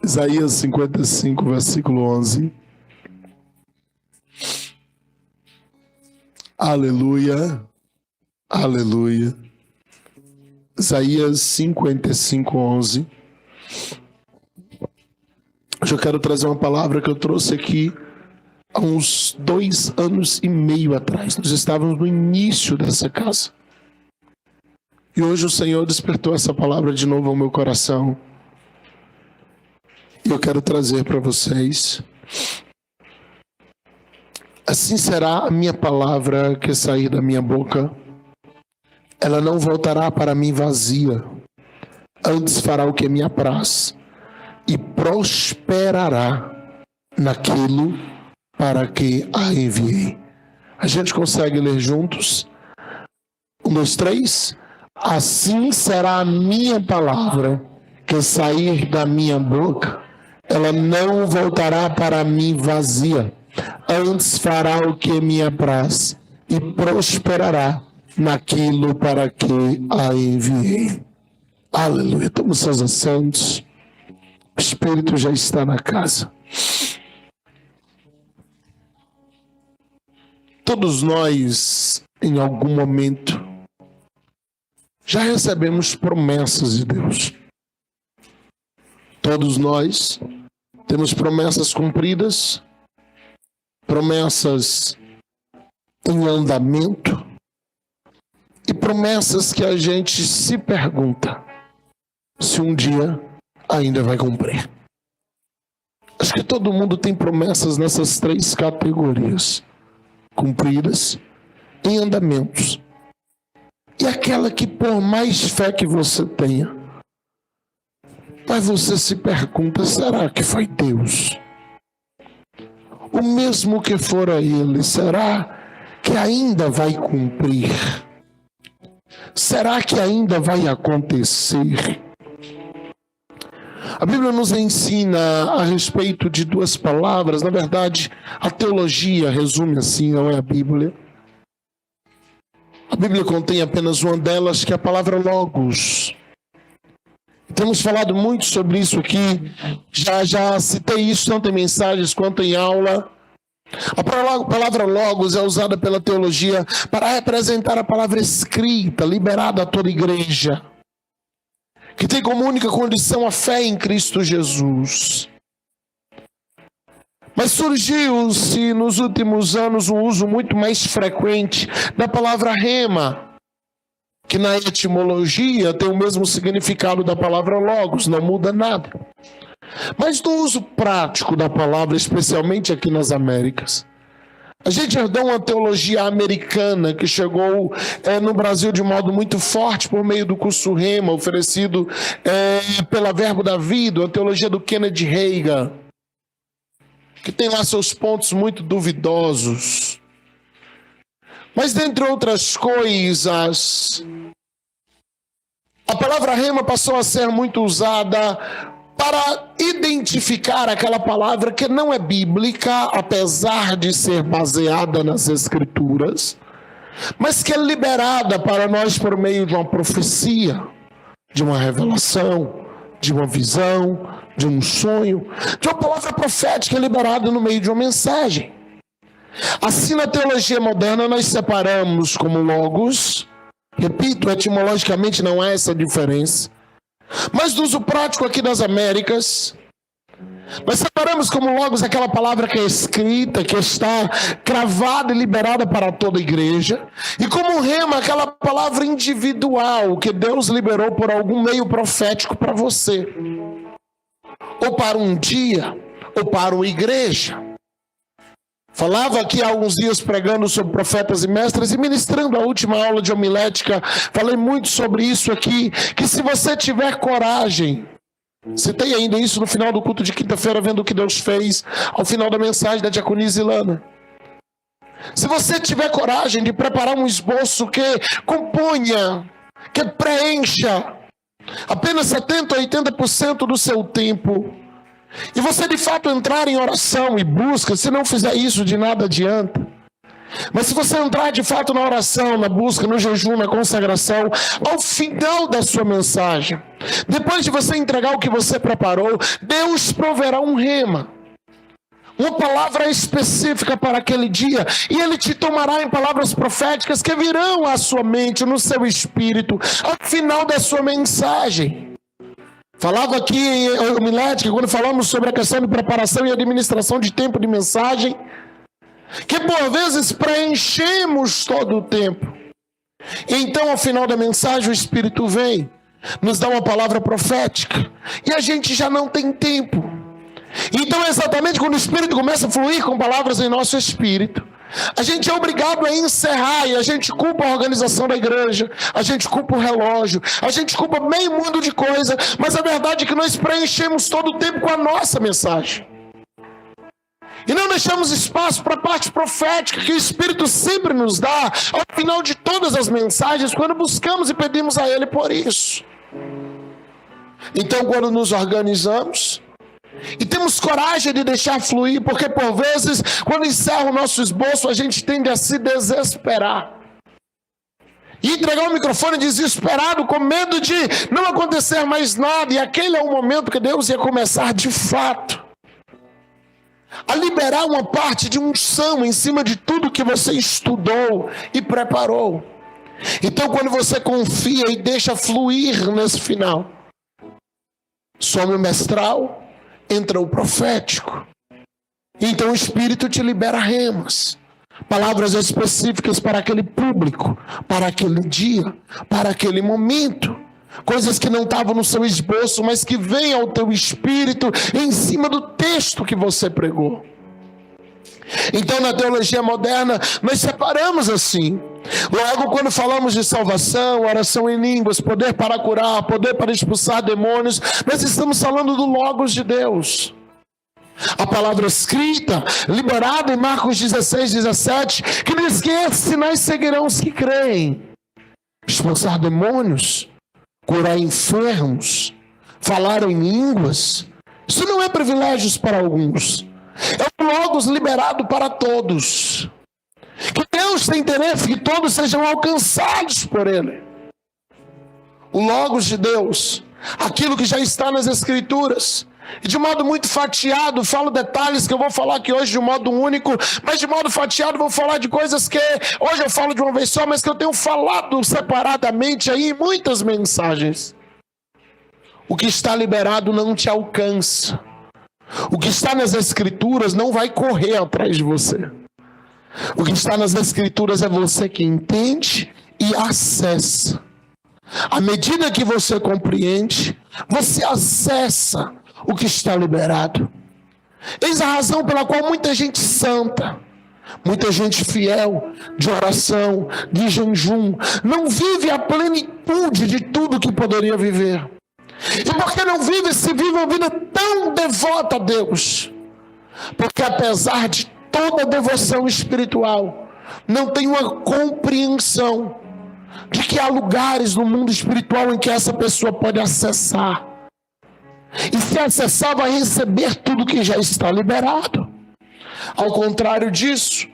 Isaías 55, versículo 11. Aleluia, aleluia. Isaías 55, 11. Hoje eu quero trazer uma palavra que eu trouxe aqui há uns 2 anos e meio atrás. Nós estávamos no início dessa casa. E hoje o Senhor despertou essa palavra de novo ao meu coração. E eu quero trazer para vocês. Assim será a minha palavra que sair da minha boca. Ela não voltará para mim vazia. Antes fará o que me apraz. E prosperará naquilo para que a enviei. A gente consegue ler juntos? 1, 2, 3. Assim será a minha palavra que sair da minha boca. Ela não voltará para mim vazia. Antes fará o que me apraz. E prosperará naquilo para que a enviei. Aleluia. Tomamos seus assentos. O Espírito já está na casa. Todos nós, em algum momento, já recebemos promessas de Deus. Todos nós temos promessas cumpridas, promessas em andamento e promessas que a gente se pergunta se um dia ainda vai cumprir. Acho que todo mundo tem promessas nessas 3 categorias: cumpridas, em andamentos, e aquela que por mais fé que você tenha, mas você se pergunta, será que foi Deus? O mesmo que for a Ele, será que ainda vai cumprir? Será que ainda vai acontecer? A Bíblia nos ensina a respeito de 2 palavras. Na verdade, a teologia resume assim, não é a Bíblia. A Bíblia contém apenas uma delas, que é a palavra logos. Temos falado muito sobre isso aqui. Já citei isso tanto em mensagens quanto em aula. A palavra logos é usada pela teologia para representar a palavra escrita, liberada a toda igreja, que tem como única condição a fé em Cristo Jesus. Mas surgiu-se nos últimos anos um uso muito mais frequente da palavra rema, que na etimologia tem o mesmo significado da palavra logos, não muda nada. Mas no uso prático da palavra, especialmente aqui nas Américas, a gente herdou uma teologia americana que chegou no Brasil de modo muito forte por meio do curso Rema, oferecido pela Verbo da Vida, a teologia do Kenneth Hagin, que tem lá seus pontos muito duvidosos. Mas, dentre outras coisas, a palavra rema passou a ser muito usada para identificar aquela palavra que não é bíblica, apesar de ser baseada nas Escrituras, mas que é liberada para nós por meio de uma profecia, de uma revelação, de uma visão, de um sonho, de uma palavra profética liberada no meio de uma mensagem. Assim, na teologia moderna, nós separamos como logos, repito, etimologicamente não há essa diferença, mas no uso prático aqui das Américas, nós separamos como logos aquela palavra que é escrita, que está cravada e liberada para toda a igreja, e como rema, aquela palavra individual que Deus liberou por algum meio profético para você, ou para um dia, ou para uma igreja. Falava aqui há alguns dias pregando sobre profetas e mestres e ministrando a última aula de homilética, falei muito sobre isso aqui, que se você tiver coragem, citei ainda isso no final do culto de quinta-feira, vendo o que Deus fez ao final da mensagem da diaconia Zilana. Se você tiver coragem de preparar um esboço que componha, que preencha apenas 70% a 80% do seu tempo, e você de fato entrar em oração e busca, se não fizer isso de nada adianta, Mas se você entrar de fato na oração, na busca, no jejum, na consagração, ao final da sua mensagem, depois de você entregar o que você preparou, Deus proverá um rema, uma palavra específica para aquele dia, e Ele te tomará em palavras proféticas que virão à sua mente, no seu espírito, ao final da sua mensagem. Falava aqui em homilética, quando falamos sobre a questão de preparação e administração de tempo de mensagem, que por vezes preenchemos todo o tempo. Então, ao final da mensagem, o Espírito vem, nos dá uma palavra profética, e a gente já não tem tempo. Então, exatamente quando o Espírito começa a fluir com palavras em nosso espírito, a gente é obrigado a encerrar, e a gente culpa a organização da igreja, a gente culpa o relógio, a gente culpa meio mundo de coisa, mas a verdade é que nós preenchemos todo o tempo com a nossa mensagem. E não deixamos espaço para a parte profética que o Espírito sempre nos dá ao final de todas as mensagens, quando buscamos e pedimos a Ele por isso. Então, quando nos organizamos e temos coragem de deixar fluir, porque por vezes, quando encerra o nosso esboço, a gente tende a se desesperar e entregar o microfone desesperado, com medo de não acontecer mais nada, e aquele é o momento que Deus ia começar de fato a liberar uma parte de unção em cima de tudo que você estudou e preparou. Então, quando você confia e deixa fluir nesse final, some o mestral, entra o profético. Então o Espírito te libera remas, palavras específicas para aquele público, para aquele dia, para aquele momento. Coisas que não estavam no seu esboço, mas que vêm ao teu espírito em cima do texto que você pregou. Então, na teologia moderna, nós separamos assim. Logo, quando falamos de salvação, oração em línguas, poder para curar, poder para expulsar demônios, nós estamos falando do Logos de Deus. A palavra escrita, liberada em Marcos 16, 17, que diz que esses sinais seguirão os que creem. Expulsar demônios, curar enfermos, falar em línguas. Isso não é privilégios para alguns. É um Logos liberado para todos. Que Deus tem interesse que todos sejam alcançados por Ele. O Logos de Deus, aquilo que já está nas Escrituras, e de modo muito fatiado, falo detalhes que eu vou falar aqui hoje de um modo único, mas de modo fatiado vou falar de coisas que hoje eu falo de uma vez só, mas que eu tenho falado separadamente aí em muitas mensagens. O que está liberado não te alcança. O que está nas Escrituras não vai correr atrás de você. O que está nas Escrituras é você que entende e acessa. À medida que você compreende, você acessa o que está liberado. Eis a razão pela qual muita gente santa, muita gente fiel, de oração, de jejum, não vive a plenitude de tudo que poderia viver. E porque não vive, se vive uma vida tão devota a Deus. Porque apesar de toda a devoção espiritual, não tem uma compreensão de que há lugares no mundo espiritual em que essa pessoa pode acessar. E se acessar, vai receber tudo que já está liberado. Ao contrário disso,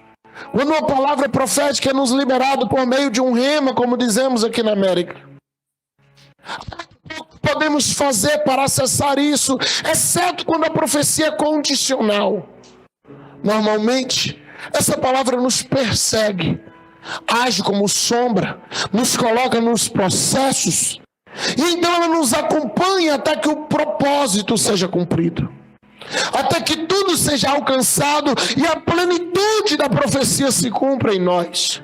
quando uma palavra profética é nos liberada por meio de um rema, como dizemos aqui na América, o que podemos fazer para acessar isso, exceto quando a profecia é condicional. Normalmente, essa palavra nos persegue, age como sombra, nos coloca nos processos, e então ela nos acompanha até que o propósito seja cumprido, até que tudo seja alcançado e a plenitude da profecia se cumpra em nós.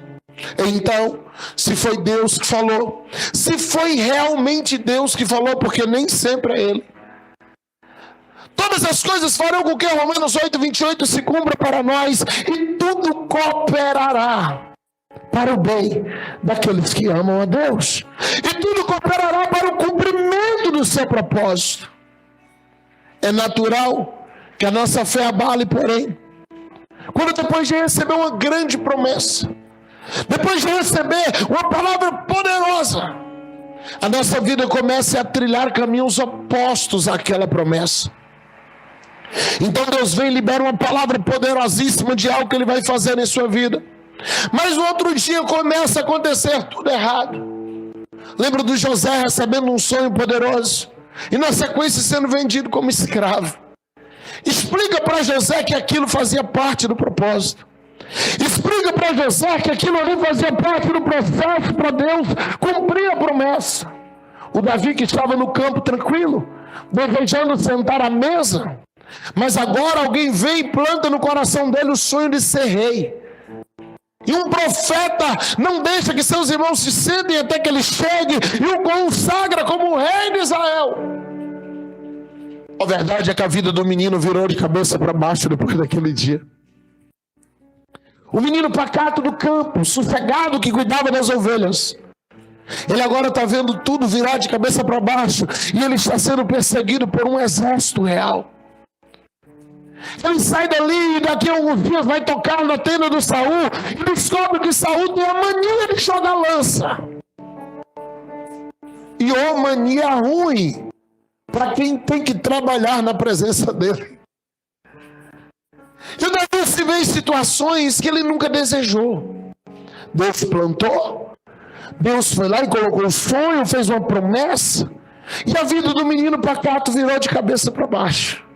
Então, se foi Deus que falou, se foi realmente Deus que falou, porque nem sempre é Ele, todas as coisas farão com que Romanos 8, 28 se cumpra para nós, e tudo cooperará para o bem daqueles que amam a Deus, e tudo cooperará para o cumprimento do seu propósito. É natural que a nossa fé abale, porém, quando depois de receber uma grande promessa, depois de receber uma palavra poderosa, a nossa vida começa a trilhar caminhos opostos àquela promessa. Então Deus vem e libera uma palavra poderosíssima de algo que Ele vai fazer em sua vida. Mas no outro dia começa a acontecer tudo errado. Lembra do José recebendo um sonho poderoso e na sequência sendo vendido como escravo. Explica para José que aquilo fazia parte do propósito. Explica para José que aquilo ali fazia parte do processo para Deus cumprir a promessa. O Davi que estava no campo tranquilo, desejando sentar à mesa, mas agora alguém vem e planta no coração dele o sonho de ser rei. E um profeta não deixa que seus irmãos se sentem até que ele chegue e o consagra como o rei de Israel. A verdade é que a vida do menino virou de cabeça para baixo depois daquele dia. O menino pacato do campo, sossegado, que cuidava das ovelhas, ele agora está vendo tudo virar de cabeça para baixo e ele está sendo perseguido por um exército real. Ele sai dali e daqui a alguns dias vai tocar na tenda do Saul e descobre que Saul tem a mania de jogar lança. E uma mania ruim para quem tem que trabalhar na presença dele. E o Davi se vê em situações que ele nunca desejou. Deus plantou, Deus foi lá e colocou um sonho, fez uma promessa, e a vida do menino pacato virou de cabeça para baixo.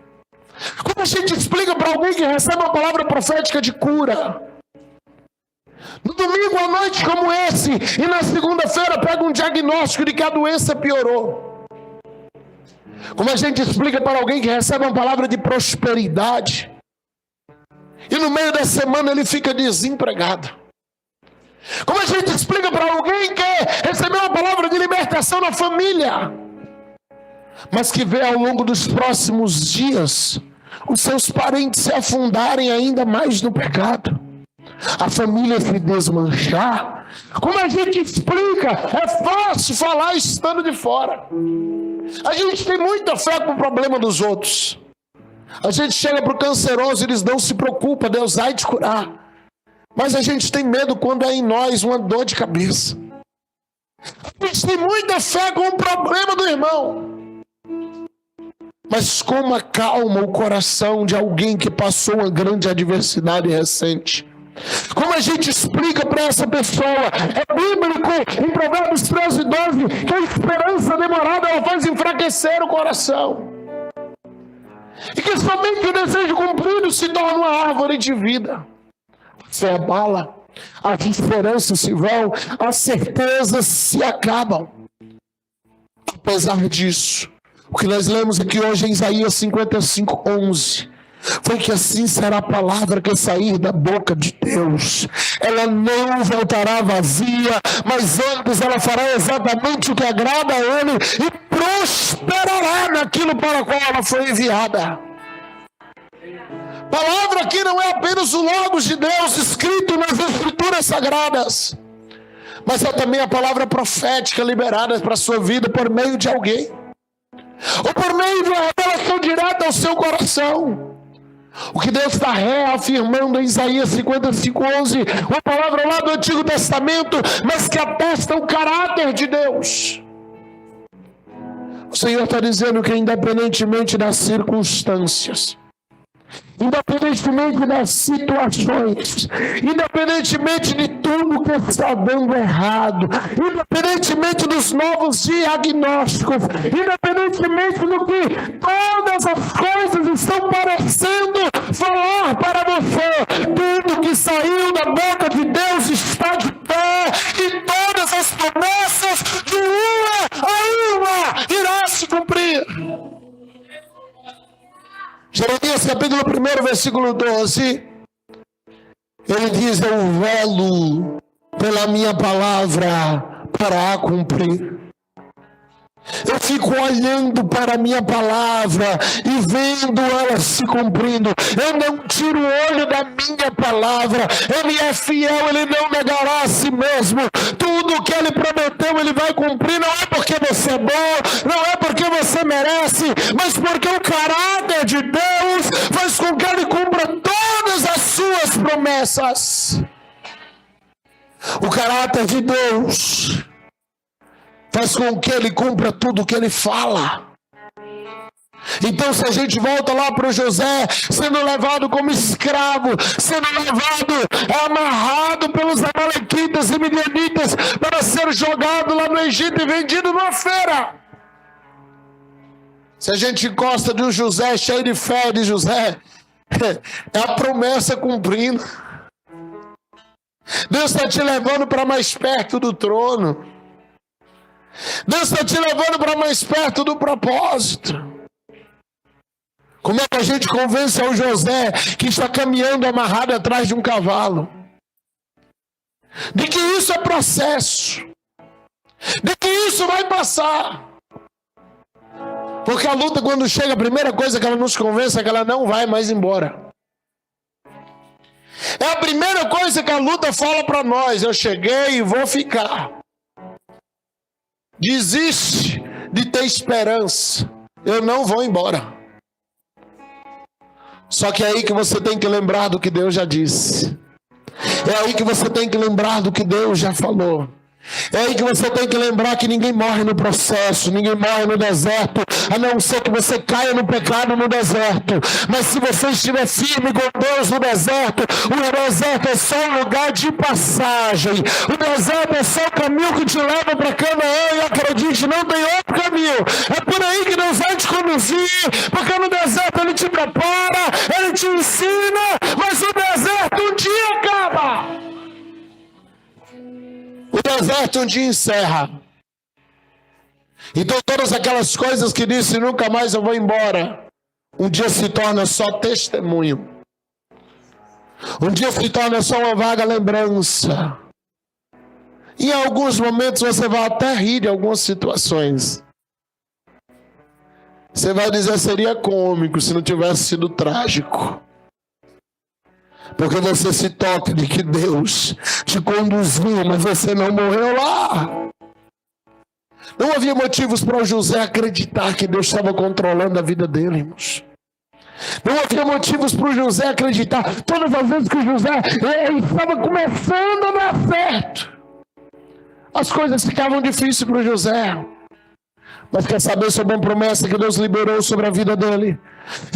Como a gente explica para alguém que recebe uma palavra profética de cura? No domingo à noite como esse, e na segunda-feira pega um diagnóstico de que a doença piorou. Como a gente explica para alguém que recebe uma palavra de prosperidade, e no meio da semana ele fica desempregado? Como a gente explica para alguém que recebeu uma palavra de libertação na família, mas que vê ao longo dos próximos dias os seus parentes se afundarem ainda mais no pecado, a família se desmanchar? Como a gente explica? É fácil falar estando de fora. A gente tem muita fé com o problema dos outros. A gente chega para o canceroso e eles não se preocupam, Deus vai te curar. Mas a gente tem medo quando é em nós uma dor de cabeça. A gente tem muita fé com o problema do irmão, mas como acalma o coração de alguém que passou uma grande adversidade recente? Como a gente explica para essa pessoa? É bíblico, em Provérbios 13:12, que a esperança demorada ela faz enfraquecer o coração. E que somente o desejo cumprido se torna uma árvore de vida. Se abala, as esperanças se vão, as certezas se acabam. Apesar disso, o que nós lemos aqui hoje em Isaías 55:11 foi que assim será a palavra que sair da boca de Deus. Ela não voltará vazia, mas antes ela fará exatamente o que agrada a Ele e prosperará naquilo para o qual ela foi enviada. Palavra aqui não é apenas o Logos de Deus escrito nas Escrituras Sagradas, mas é também a palavra profética liberada para a sua vida por meio de alguém, ou por meio de uma revelação direta ao seu coração. O que Deus está reafirmando em Isaías 55:11, uma palavra lá do Antigo Testamento, mas que atesta o caráter de Deus. O Senhor está dizendo que independentemente das circunstâncias, independentemente das situações, independentemente de tudo que está dando errado, independentemente dos novos diagnósticos, independentemente do que todas as coisas estão parecendo falar para você, tudo que saiu da boca de Deus está de pé, e todas as promessas de uma a uma irá se cumprir. Jeremias capítulo 1, versículo 12, ele diz: eu velo pela minha palavra para a cumprir. Eu fico olhando para a minha palavra e vendo ela se cumprindo. Eu não tiro o olho da minha palavra. Ele é fiel, ele não negará a si mesmo. Tudo que ele prometeu, ele vai cumprir. Não é porque você é bom, não é porque você merece, mas porque o caráter de Deus faz com que ele cumpra todas as suas promessas. O caráter de Deus faz com que ele cumpra tudo o que ele fala. Então, se a gente volta lá para o José, sendo levado como escravo, sendo levado, amarrado pelos amalequitas e midianitas para ser jogado lá no Egito e vendido numa feira. Se a gente gosta de um José cheio de fé de José, é a promessa cumprindo. Deus está te levando para mais perto do trono. Deus está te levando para mais perto do propósito. Como é que a gente convence ao José que está caminhando amarrado atrás de um cavalo? De que isso é processo. De que isso vai passar. Porque a luta, quando chega, a primeira coisa que ela nos convence é que ela não vai mais embora. É a primeira coisa que a luta fala para nós. Eu cheguei e vou ficar. Desiste de ter esperança. Eu não vou embora. Só que é aí que você tem que lembrar do que Deus já disse. É aí que você tem que lembrar do que Deus já falou. É aí que você tem que lembrar que ninguém morre no processo, ninguém morre no deserto, a não ser que você caia no pecado no deserto. Mas se você estiver firme com Deus no deserto, o deserto é só um lugar de passagem. O deserto é só o caminho que te leva para Canaã, e acredite, não tem outro caminho. É por aí que Deus vai te conduzir, porque no deserto Ele te prepara, Ele te ensina, mas o deserto um dia acaba. O deserto um dia encerra. Então todas aquelas coisas que disse nunca mais eu vou embora, um dia se torna só testemunho. Um dia se torna só uma vaga lembrança. Em alguns momentos você vai até rir de algumas situações. Você vai dizer, seria cômico se não tivesse sido trágico. Porque você se toca de que Deus te conduziu, mas você não morreu lá. Não havia motivos para o José acreditar que Deus estava controlando a vida dele, irmãos. Não havia motivos para o José acreditar. Todas as vezes que o José estava começando a dar certo, as coisas ficavam difíceis para o José. Mas quer saber sobre uma promessa que Deus liberou sobre a vida dele?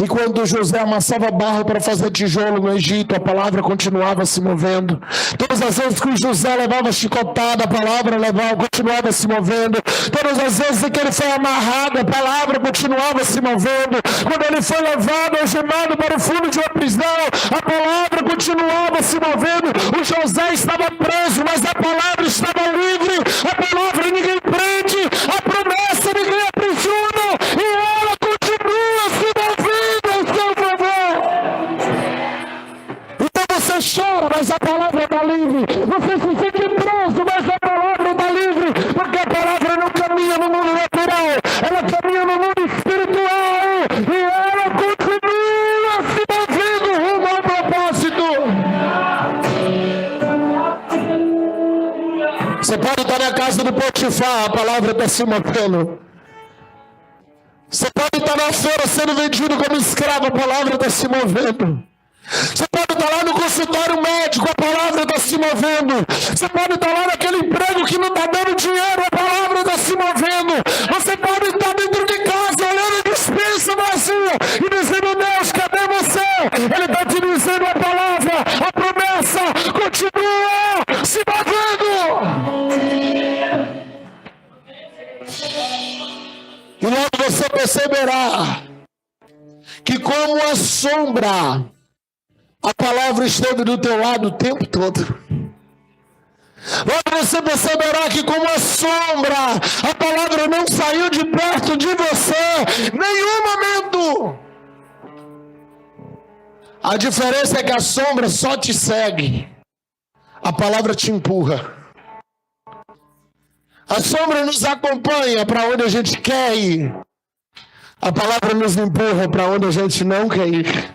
E quando José amassava barro para fazer tijolo no Egito, a palavra continuava se movendo. Todas as vezes que o José levava chicotada, a palavra continuava se movendo. Todas as vezes que ele foi amarrado, a palavra continuava se movendo. Quando ele foi levado, algemado para o fundo de uma prisão, a palavra continuava se movendo. O José estava preso, mas a palavra estava livre. A palavra ninguém prende, a promessa ninguém aprisiona, e ela continua se movendo ao seu favor. Então você chora, mas a palavra está livre. Você se sente preso, mas a palavra está livre. Porque a palavra não caminha no mundo natural, ela caminha no mundo espiritual. E ela continua se movendo rumo ao propósito. Você pode estar na casa do Potifar, a palavra está se movendo. Você pode estar na feira sendo vendido como escravo, a palavra está se movendo. Você pode estar lá no consultório médico, a palavra está se movendo. Você pode estar lá naquele emprego que não está dando dinheiro, a palavra está se movendo. Você pode estar dentro de casa, olhando a despensa vazia e dizendo, Deus, cadê você? Ele está te dizendo a palavra, a promessa continua se movendo. E logo você perceberá que como a sombra, a palavra esteve do teu lado o tempo todo. Logo você perceberá que como a sombra, a palavra não saiu de perto de você, nenhum momento. A diferença é que a sombra só te segue, a palavra te empurra. A sombra nos acompanha para onde a gente quer ir. A palavra nos empurra para onde a gente não quer ir.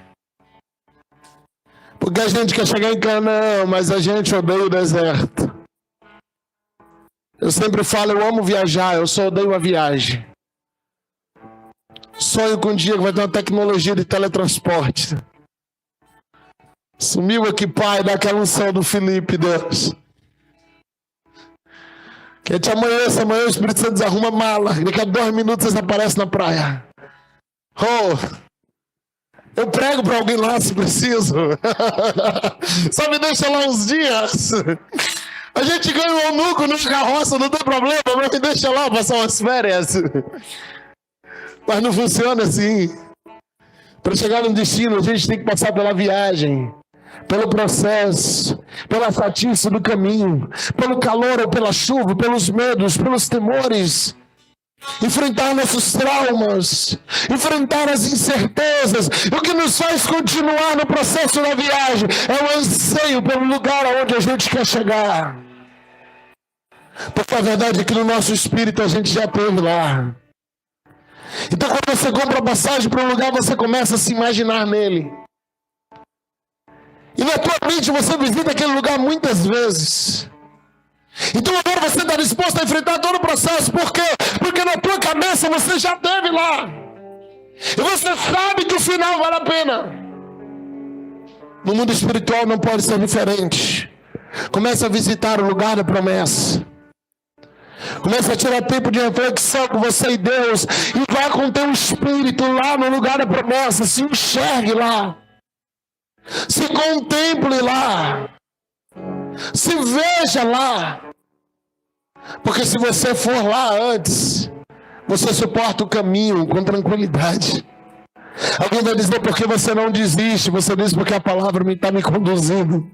Porque a gente quer chegar em Canaã, mas a gente odeia o deserto. Eu sempre falo, eu amo viajar, eu só odeio a viagem. Sonho com um dia que vai ter uma tecnologia de teletransporte. Sumiu aqui, Pai, daquela unção do Felipe, Deus. Que amanhã o Espírito Santo desarruma a mala. Daqui a 2 minutos vocês aparecem na praia. Oh, eu prego para alguém lá se preciso. Só me deixa lá uns dias. A gente ganha um eunuco na carroça, não tem problema, mas me deixa lá passar umas férias. Mas não funciona assim. Para chegar no destino, a gente tem que passar pela viagem, pelo processo, pela fatiça do caminho, pelo calor ou pela chuva, pelos medos, pelos temores. Enfrentar nossos traumas, enfrentar as incertezas. O que nos faz continuar no processo da viagem é o anseio pelo lugar aonde a gente quer chegar. Porque a verdade é que no nosso espírito a gente já esteve lá. Então quando você compra a passagem para um lugar, você começa a se imaginar nele. E na tua mente você visita aquele lugar muitas vezes. Então agora você está disposto a enfrentar todo o processo. Por quê? Porque na tua cabeça você já esteve lá. E você sabe que o final vale a pena. No mundo espiritual não pode ser diferente. Comece a visitar o lugar da promessa. Comece a tirar tempo de reflexão com você e Deus. E vá com o teu espírito lá no lugar da promessa. Se enxergue lá. Se contemple lá. Se veja lá. Porque se você for lá antes, você suporta o caminho com tranquilidade. Alguém vai dizer porque você não desiste. Você diz porque a palavra está me conduzindo.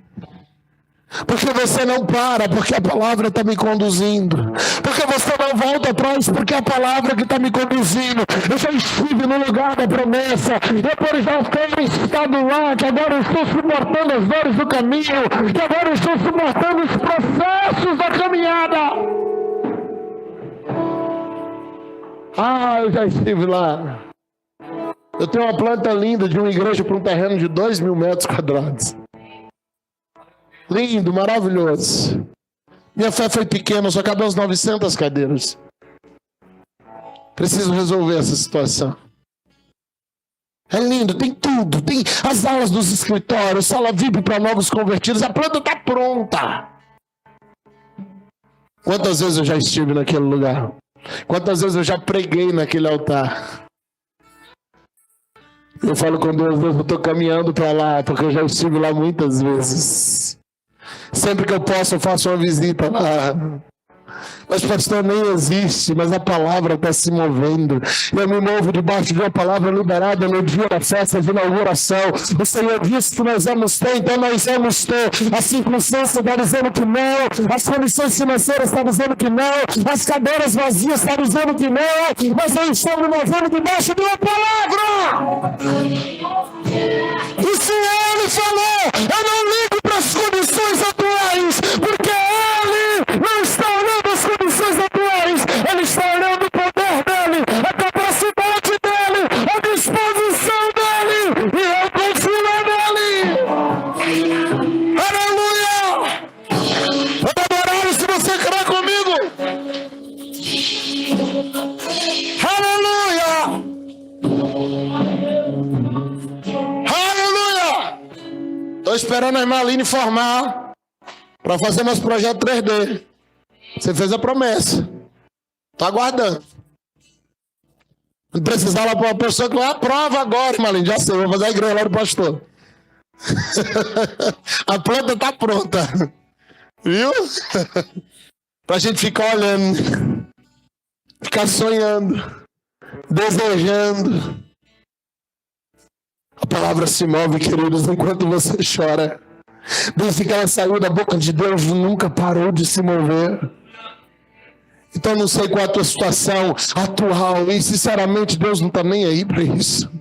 Porque você não para, porque a palavra está me conduzindo. Porque você não volta atrás, porque a palavra que está me conduzindo. Eu já estive no lugar da promessa. Depois já tenho estado lá, que agora eu estou suportando as dores do caminho. Que agora eu estou suportando os processos da caminhada. Ah, eu já estive lá. Eu tenho uma planta linda de uma igreja para um terreno de 2.000 metros quadrados. Lindo, maravilhoso. Minha fé foi pequena, só cabem as 900 cadeiras. Preciso resolver essa situação. É lindo, tem tudo. Tem as aulas dos escritórios, sala VIP para novos convertidos. A planta está pronta. Quantas vezes eu já estive naquele lugar? Quantas vezes eu já preguei naquele altar? Eu falo com Deus, eu estou caminhando para lá, porque eu já estive lá muitas vezes. Sempre que eu posso, eu faço uma visita lá. Mas pastor, nem existe, mas a palavra está se movendo. Eu me movo debaixo de uma palavra liberada no dia da festa de inauguração. O Senhor disse que nós vamos ter, então nós vamos ter. A circunstância está dizendo que não. As condições financeiras estão dizendo que não. As cadeiras vazias estão dizendo que não. Mas eu estou me movendo debaixo de uma palavra. E se Ele falou, eu não ligo para as condições atuais, porque Ele não está olhando as condições atuais, Ele está olhando o poder dEle, a capacidade dEle, a disposição dEle, e eu confio nele. Aleluia! Vamos adorar se você crê comigo. Aleluia! Aleluia! Estou esperando a irmã Aline formar para fazer nosso projeto 3D. Você fez a promessa. Estou aguardando. Não precisar lá para uma pessoa que vai aprova agora, irmã Aline. Já sei, vou fazer a igreja lá do pastor. A planta está pronta. Viu? Para a gente ficar olhando, ficar sonhando, desejando. A palavra se move, queridos, enquanto você chora. Desde que ela saiu da boca de Deus, nunca parou de se mover. Então não sei qual é a tua situação atual. E sinceramente Deus não está nem aí para isso.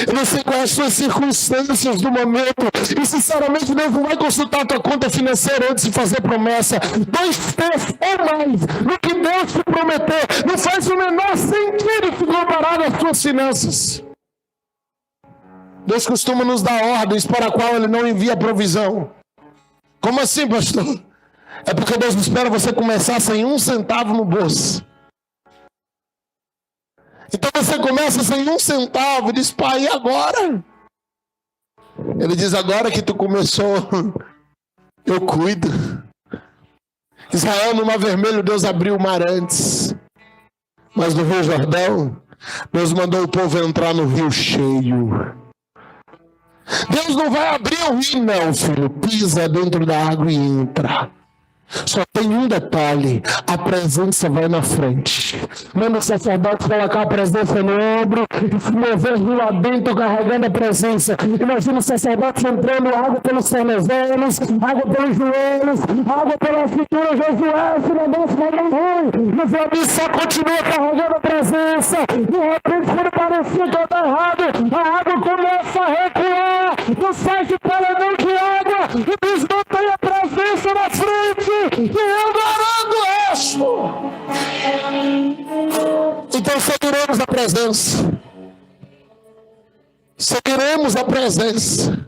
Eu não sei quais são as circunstâncias do momento. E sinceramente Deus não vai consultar a tua conta financeira antes de fazer promessa. 2 terços ou mais do que Deus te prometeu não faz o menor sentido se comparado às tuas finanças. Deus costuma nos dar ordens para a qual Ele não envia provisão. Como assim, pastor? É porque Deus espera você começar sem 1 centavo no bolso. Então você começa sem 1 centavo e diz, pai, e agora? Ele diz, agora que tu começou, eu cuido. Israel no Mar Vermelho, Deus abriu o mar antes. Mas no Rio Jordão, Deus mandou o povo entrar no rio cheio. Deus não vai abrir o rio, não, filho. Pisa dentro da água e entra. Só tem um detalhe: a presença vai na frente. Manda o sacerdote colocar a presença no ombro e se mover lá dentro carregando a presença. Imagina o sacerdote entrando, água pelos tornozelos, água pelos joelhos, água pela cintura. Josué, se não desce, vai dar ruim. Mas o Abis só continua carregando a presença. De repente, quando parecia que eu estava errado, a água começa a recuar. Não sai de paredão de água e desmantém a presença na frente. E eu garanto isso. Então seguiremos a presença. Seguiremos a presença.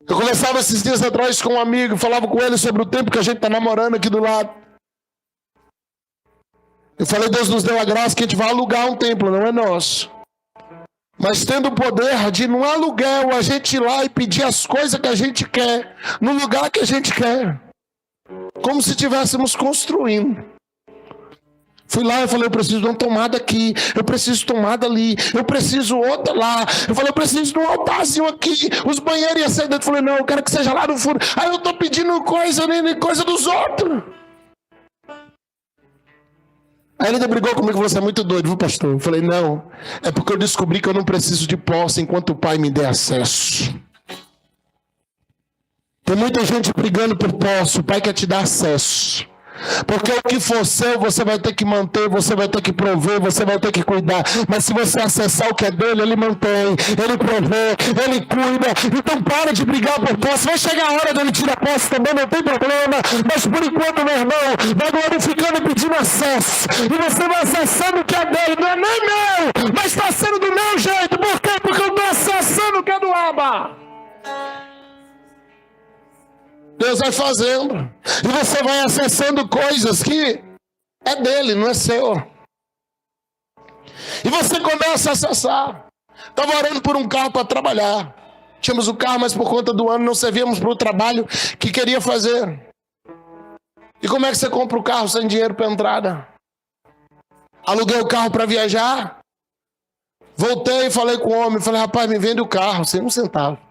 Eu conversava esses dias atrás com um amigo, falava com ele sobre o tempo que a gente está namorando aqui do lado. Eu falei, Deus nos deu a graça que a gente vai alugar um templo, não é nosso. Mas tendo o poder de, num aluguel, a gente ir lá e pedir as coisas que a gente quer, no lugar que a gente quer. Como se estivéssemos construindo. Fui lá e falei, eu preciso de uma tomada aqui, eu preciso de tomada ali, eu preciso outra lá. Eu falei, eu preciso de um altarzinho aqui, os banheiros iam sair dentro. Eu falei, não, eu quero que seja lá no fundo. Aí eu estou pedindo coisa dos outros. Aí ele ainda brigou comigo e falou, você é muito doido, viu, pastor? Eu falei, não, é porque eu descobri que eu não preciso de posse enquanto o Pai me dê acesso. Tem muita gente brigando por posse, o Pai quer te dar acesso. Porque o que for seu, você vai ter que manter, você vai ter que prover, você vai ter que cuidar. Mas se você acessar o que é dele, ele mantém, ele provê, ele cuida. Então para de brigar por posse. Vai chegar a hora dele tirar posse também, não tem problema. Mas por enquanto, meu irmão, vai glorificando e pedindo acesso. E você vai acessando o que é dele, não é nem meu, mas está sendo do meu jeito. Por quê? Porque eu estou acessando o que é do Abba. Deus vai fazendo. E você vai acessando coisas que é dele, não é seu. E você começa a acessar. Estava orando por um carro para trabalhar. Tínhamos o carro, mas por conta do ano não servíamos para o trabalho que queria fazer. E como é que você compra o carro sem dinheiro para entrada? Aluguei o carro para viajar. Voltei e falei com o homem. Falei, rapaz, me vende o carro, sem um centavo.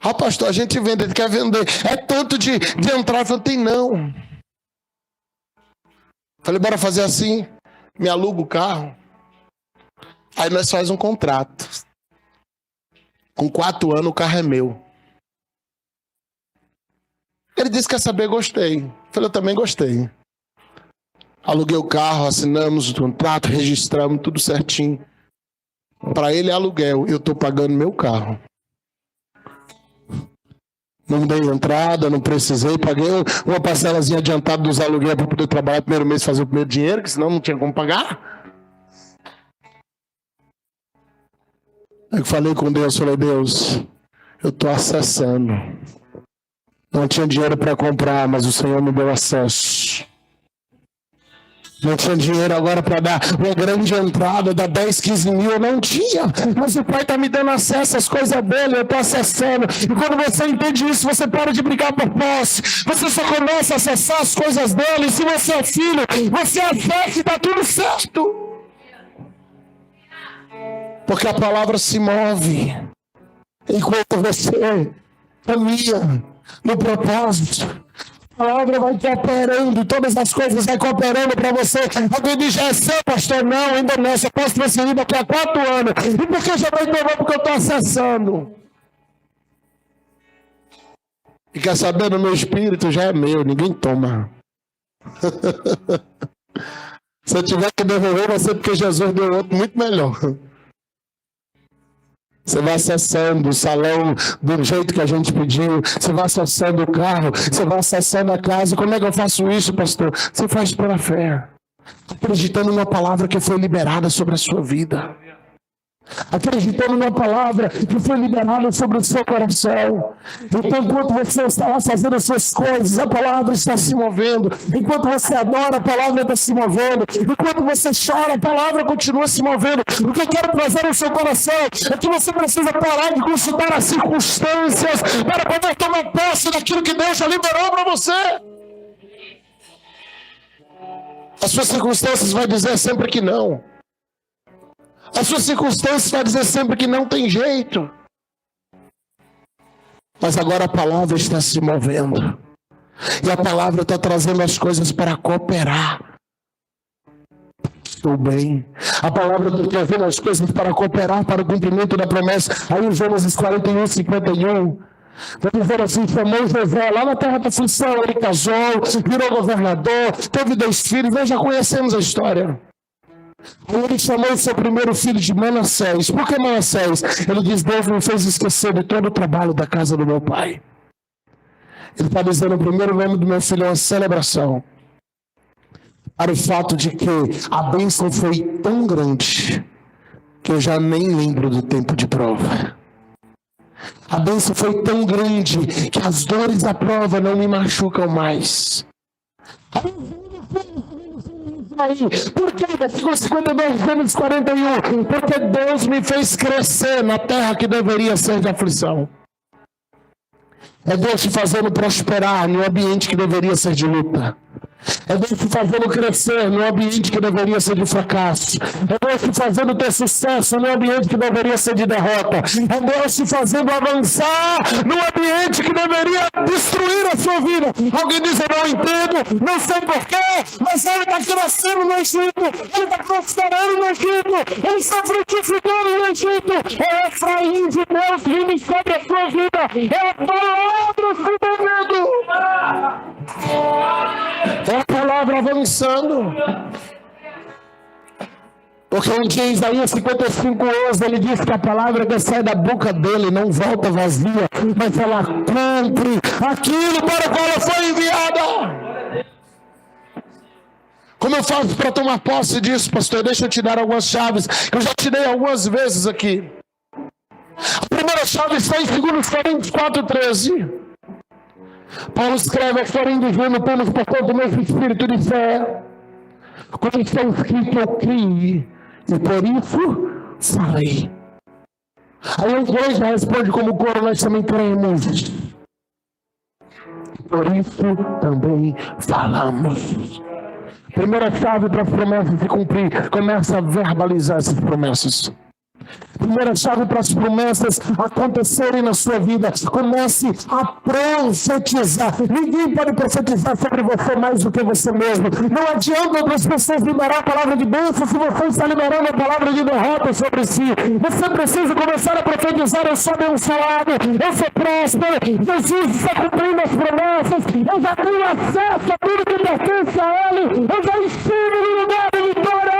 Ah, pastor, a gente vende, ele quer vender. É tanto de entrar. Eu falei, tem não. Falei, bora fazer assim. Me aluga o carro. Aí nós fazemos um contrato. Com 4 anos o carro é meu. Ele disse, quer saber, gostei. Eu falei, eu também gostei. Aluguei o carro, assinamos o contrato, registramos, tudo certinho. Para ele é aluguel, eu estou pagando meu carro. Não dei entrada, não precisei, paguei uma parcelazinha adiantada dos aluguéis para poder trabalhar no primeiro mês, fazer o primeiro dinheiro, que senão não tinha como pagar. Aí eu falei com Deus, falei, Deus, eu estou acessando. Não tinha dinheiro para comprar, mas o Senhor me deu acesso. Não tinha dinheiro agora para dar uma grande entrada, dar 10, 15 mil, eu não tinha. Mas o Pai está me dando acesso às coisas dele, eu estou acessando. E quando você entende isso, você para de brigar por posse. Você só começa a acessar as coisas dele. E se você é filho, você acessa e está tudo certo. Porque a palavra se move enquanto você caminha no propósito. A palavra vai cooperando, todas as coisas vai cooperando para você. Alguém diz, é seu, pastor? Não, ainda não, só posso transferir daqui a 4 anos. E por que já vai tomar? Porque eu estou acessando. E quer saber, no meu espírito já é meu, ninguém toma. Se eu tiver que devolver, vai ser porque Jesus deu outro muito melhor. Você vai acessando o salão do jeito que a gente pediu. Você vai acessando o carro. Você vai acessando a casa. Como é que eu faço isso, pastor? Você faz pela fé. Acreditando numa palavra que foi liberada sobre a sua vida. Acreditando numa palavra que foi liberada sobre o seu coração. Então, enquanto você está lá fazendo as suas coisas, a palavra está se movendo. Enquanto você adora, a palavra está se movendo. Enquanto você chora, a palavra continua se movendo. O que eu quero trazer no seu coração é que você precisa parar de consultar as circunstâncias para poder tomar posse daquilo que Deus já liberou para você. As suas circunstâncias vai dizer sempre que não. As suas circunstâncias vai dizer sempre que não tem jeito. Mas agora a palavra está se movendo. E a palavra está trazendo as coisas para cooperar. Estou bem. A palavra está trazendo as coisas para cooperar para o cumprimento da promessa. Aí em Gênesis 41, 51, vai dizer assim: chamou José lá na terra da aflição, ele casou, virou governador, teve 2 filhos, nós já conhecemos a história. Aí ele chamou o seu primeiro filho de Manassés. Por que Manassés? Ele diz: Deus me fez esquecer de todo o trabalho da casa do meu pai. Ele está dizendo: o primeiro nome do meu filho é uma celebração. Para o fato de que a bênção foi tão grande que eu já nem lembro do tempo de prova. A bênção foi tão grande que as dores da prova não me machucam mais. Por que? Versículo 52, Gênesis 41. Porque Deus me fez crescer na terra que deveria ser de aflição. É Deus te fazendo prosperar no ambiente que deveria ser de luta. É Deus te fazendo crescer no ambiente que deveria ser de fracasso. É Deus te fazendo ter sucesso no ambiente que deveria ser de derrota. É Deus te fazendo avançar no ambiente que deveria destruir a sua vida. Alguém diz: eu não entendo, não sei porquê, mas ele está crescendo no Egito, ele está prosperando no Egito, ele está frutificando no Egito. É Efraim de Deus vindo sobre a sua vida. É a palavra se movendo. É a palavra avançando. Porque um dia em Isaías 55:11 ele diz que a palavra que sai da boca dele não volta vazia, mas ela cumpre aquilo para o qual ela foi enviada. Como eu faço para tomar posse disso, pastor? Deixa eu te dar algumas chaves que eu já te dei algumas vezes aqui. A primeira chave está em 2 Coríntios 4:13. Paulo escreve: porém dizendo, temos portanto o mesmo espírito de fé, como está escrito, eu criei, e por isso falei. Aí a igreja responde como coro: nós também cremos, por isso também falamos. Primeira chave para as promessas se cumprir: começa a verbalizar essas promessas. Primeira chave para as promessas acontecerem na sua vida: comece a profetizar. Ninguém pode profetizar sobre você mais do que você mesmo. Não adianta outras pessoas liberar a palavra de bênção se você está liberando a palavra de derrota sobre si. Você precisa começar a profetizar: eu sou abençoado, eu sou próspero, Jesus está cumprindo as promessas, eu já tenho acesso a tudo que pertence a Ele, eu já estive no lugar de vitória,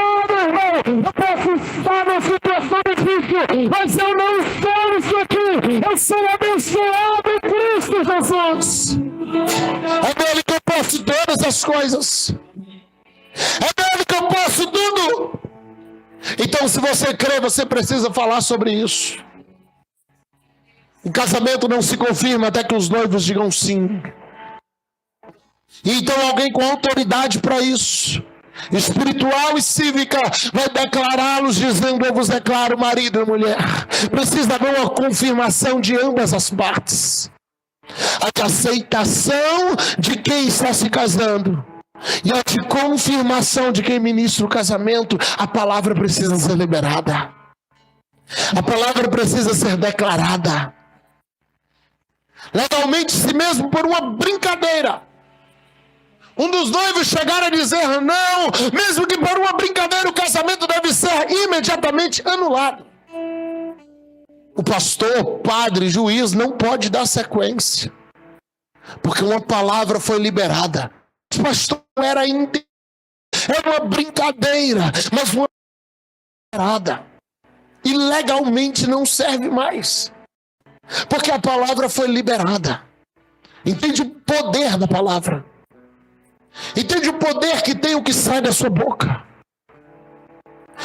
irmão. Eu posso estar na situação difícil, mas eu não estou nisso aqui. Eu sou abençoado em Cristo Jesus. É nele que eu posso todas as coisas. É nele que eu posso tudo. Então, se você crê, você precisa falar sobre isso. O casamento não se confirma até que os noivos digam sim. Então, alguém com autoridade para isso, espiritual e cívica, vai declará-los dizendo: eu vos declaro marido e mulher. Precisa haver uma confirmação de ambas as partes. A aceitação de quem está se casando e a de confirmação de quem ministra o casamento. A palavra precisa ser liberada. A palavra precisa ser declarada. Legalmente, se mesmo por uma brincadeira um dos noivos chegar a dizer não, mesmo que por uma brincadeira, o casamento deve ser imediatamente anulado. O pastor, padre, juiz não pode dar sequência, porque uma palavra foi liberada. O pastor era uma brincadeira, mas uma liberada. E legalmente não serve mais, porque a palavra foi liberada. Entende o poder da palavra? Entende o poder que tem o que sai da sua boca?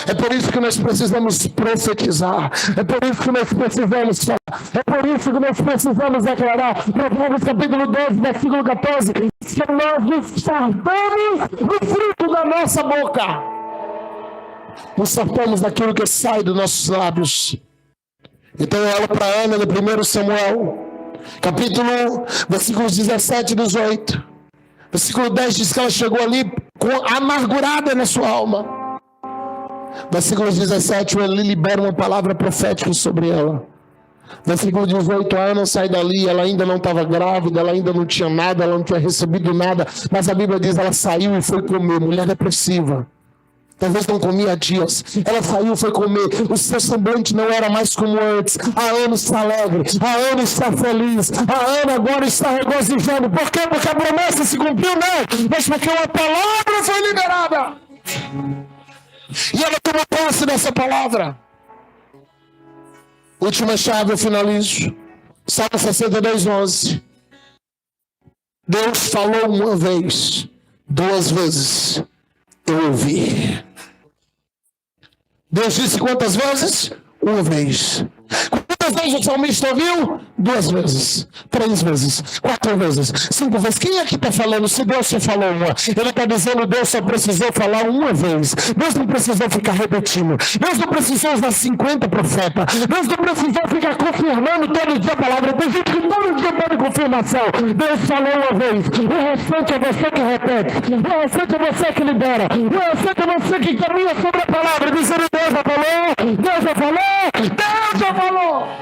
É por isso que nós precisamos profetizar. É por isso que nós precisamos falar. É por isso que nós precisamos declarar. Provérbios capítulo 12, versículo 14. Que nós nos fartamos do fruto da nossa boca. Nos fartamos daquilo que sai dos nossos lábios. Então eu olho para Ana no 1 Samuel, capítulo 1, versículos 17 e 18. Versículo 10 diz que ela chegou ali amargurada na sua alma. Versículo 17, ele libera uma palavra profética sobre ela. Versículo 18, a Ana sai dali, ela ainda não estava grávida, ela ainda não tinha nada, ela não tinha recebido nada, mas a Bíblia diz, ela saiu e foi comer, mulher depressiva. Talvez não comia há dias. Ela saiu, foi comer. O seu semblante não era mais como antes. A Ana está alegre. A Ana está feliz. A Ana agora está regozijando. Por quê? Porque a promessa se cumpriu, não. Mas porque uma palavra foi liberada. E ela tomou posse dessa palavra. Última chave, eu finalizo. Salmo 62, 11. Deus falou uma vez, 2 vezes. Eu ouvi. Deus disse quantas vezes? 1 vez. Quantas vezes o salmista ouviu? 2 vezes, 3 vezes, 4 vezes, 5 vezes. Quem é que está falando? Se Deus só falou uma, ele está dizendo Deus só precisou falar 1 vez. Deus não precisou ficar repetindo. Deus não precisou usar 50 profetas. Deus não precisou ficar confirmando todo dia a palavra. Tem gente que todo dia pede confirmação. Deus falou 1 vez. O restante é você que repete. O restante é você que libera. O restante é você que caminha sobre a palavra. Dizendo Deus já falou. Deus já falou. Deus já falou.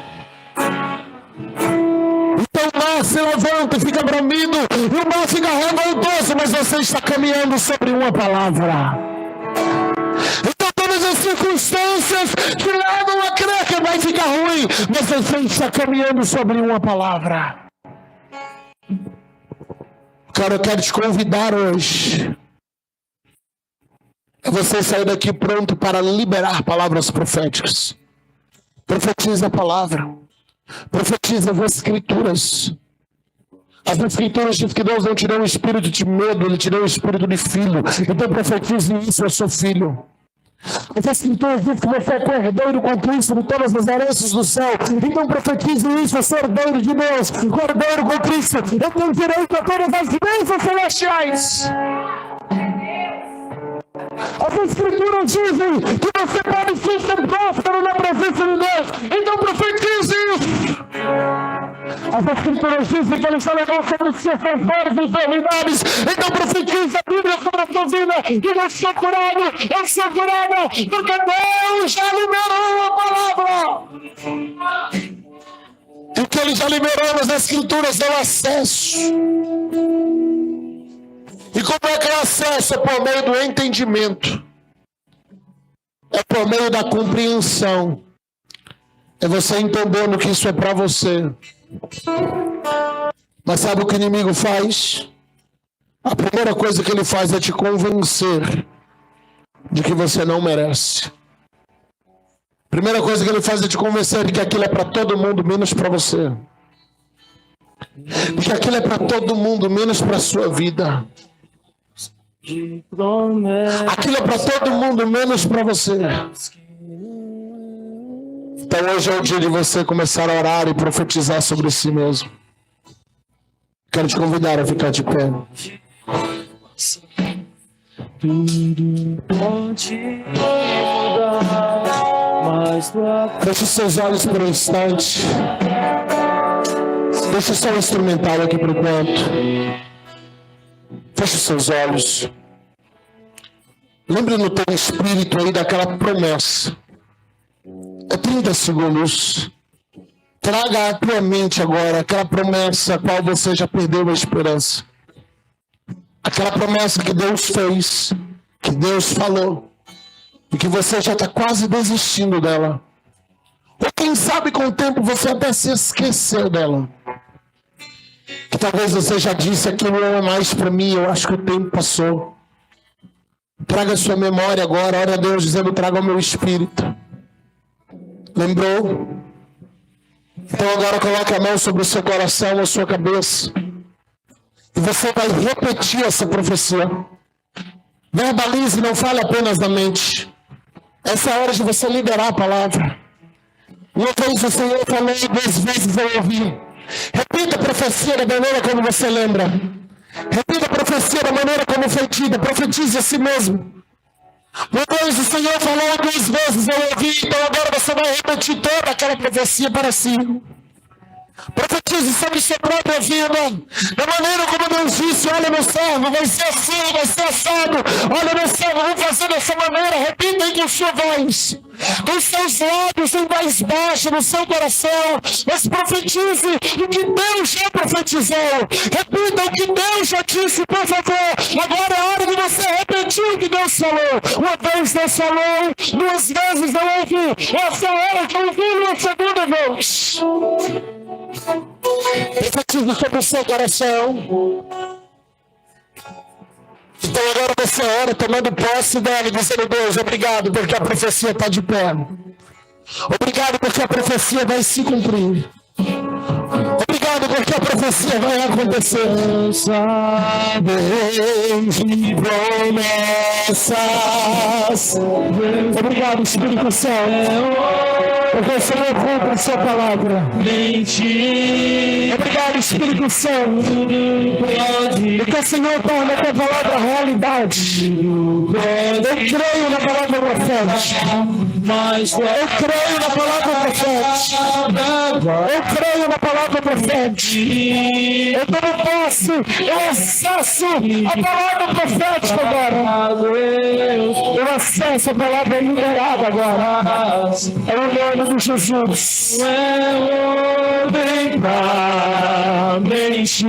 Então o mar se levanta e fica bramido, e o mar fica revoltoso, mas você está caminhando sobre uma palavra. Então todas as circunstâncias te levam a crer que vai ficar ruim, mas você está caminhando sobre uma palavra. Cara, eu quero te convidar hoje a você sair daqui pronto para liberar palavras proféticas. Profetiza a palavra. Profetiza as escrituras. As escrituras dizem que Deus não te deu um espírito de medo, Ele te deu um espírito de filho. Então profetize isso, eu sou filho. As escrituras dizem que você é herdeiro com Cristo de todas as heranças do céu. Então profetize isso, eu sou herdeiro de Deus, herdeiro com Cristo. Eu tenho direito a todas as bênçãos celestiais. As escrituras dizem que você pode ser próspero na presença de Deus. Então profetize isso. As escrituras dizem que Ele já levou sobre os seus transbordos e enfermidades. Então profetize a Bíblia sobre a sua vida. E eu sou curado, porque Deus já liberou a palavra. E o que Ele já liberou nas escrituras é o acesso. E como é que é o acesso? É por meio do entendimento. É por meio da compreensão. É você entendendo que isso é para você. Mas sabe o que o inimigo faz? A primeira coisa que ele faz é te convencer de que você não merece. A primeira coisa que ele faz é te convencer de que aquilo é para todo mundo, menos para você. De que aquilo é para todo mundo, menos para a sua vida. Aquilo é para todo mundo, menos para você. Então hoje é o dia de você começar a orar e profetizar sobre si mesmo. Quero te convidar a ficar de pé. Feche seus olhos por um instante. Deixa só o instrumental aqui por enquanto. Feche seus olhos. Lembre no teu espírito aí daquela promessa. É 30 segundos. Traga à tua mente agora aquela promessa a qual você já perdeu a esperança. Aquela promessa que Deus fez, que Deus falou, e que você já está quase desistindo dela. Ou quem sabe com o tempo você até se esqueceu dela. Que talvez você já disse, aquilo não é mais para mim, eu acho que o tempo passou. Traga a sua memória agora, ora a Deus dizendo, traga o meu espírito. Lembrou? Então agora coloque a mão sobre o seu coração, a sua cabeça. E você vai repetir essa profecia. Verbalize, não fale apenas na mente. Essa é a hora de você liberar a palavra. Uma vez o Senhor falou, 2 vezes eu ouvi. Repita a profecia da maneira como você lembra. Repita a profecia da maneira como foi dita. Profetize a si mesmo. Uma vez o Senhor falou, 2 vezes eu ouvi. Então agora você vai repetir toda aquela profecia para si. Profetize sobre sua própria vida. Da maneira como Deus disse: olha, meu servo, vai ser assim, vai ser assado. Olha, meu servo, vamos fazer dessa maneira. Repita aí com sua voz, com seus lábios em voz baixa no seu coração. Mas profetize o que Deus já profetizou. Repita o que Deus já disse, por favor. Agora é a hora de você repetir o que Deus falou. Uma vez Deus falou, duas vezes eu ouvi. Essa é a hora que eu ouvi uma segunda vez. Profetize sobre o seu coração. Então agora você ora tomando posse dela e dizendo: Deus, obrigado porque a profecia está de pé. Obrigado porque a profecia vai se cumprir. Obrigado porque a profecia vai acontecer. Promessas. Obrigado, Espírito Santo, porque o Senhor cumpre a sua palavra. Obrigado, Espírito Santo, porque o Senhor torna a tua palavra realidade. Eu creio na palavra profética. Eu creio na palavra profética. Eu creio na palavra profética. Eu tomo posse, eu acesso a palavra profética agora. Eu acesso a palavra liberada agora. É o nome de Jesus. Vem pra mentir.